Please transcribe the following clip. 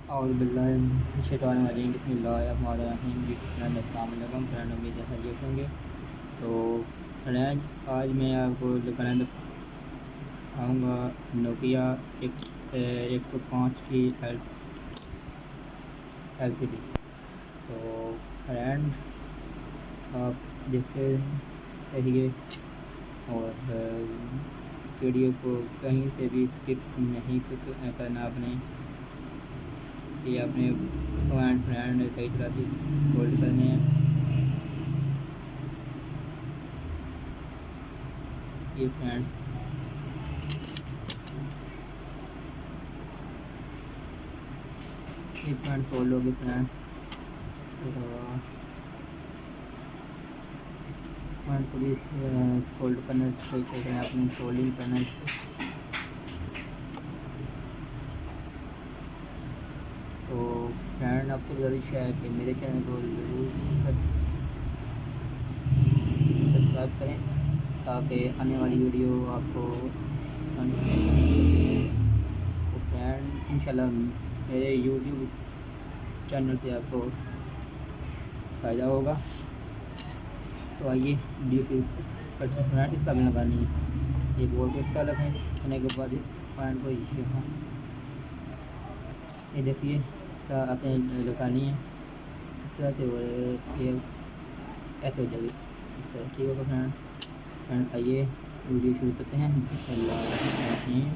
और बिस्मिल्लाहिर्रहमानिर्रहीम बिस्मिल्लाहिर्रहमानिर्रहीम अस्सलाम वालेकुम फ्रेंड, उम्मीद है खैरियत होंगे। तो फ्रेंड, आज मैं आपको दुकान आऊँगा नोकिया 105 की LCD। तो फ्रेंड, आप देखते रहिए और वीडियो को कहीं से भी स्किप नहीं करना आपने। ये अपने फ्रेंड कई तरह से होल्ड करने हैं। ये फ्रेंड सोल्ड हो गए फ्रेंड। फ्रेंड को भी सोल्ड करना सही करना है, अपने सोल्डिंग करना है इसको। तो फ्रेंड, आपसे गुजारिश है कि मेरे चैनल को ज़रूर सब्सक्राइब करें ताकि आने वाली वीडियो आपको तो फ्रेंड इंशाल्लाह मेरे YouTube चैनल से आपको फ़ायदा होगा। तो आइए वीडियो शुरू करते हैं। फ्रेंड, इस तरह लगानी है, ये बोर्ड को इस तरह लगाने के बाद फ्रेंड को ये देखिए आपने लगानी है इस तरह से, ये ऐसे हो जाएगी इस तरह। ठीक होगा फ्रेंड। आइए वीडियो शुरू करते हैं। बिस्मिल्लाहिर्रहमानिर्रहीम।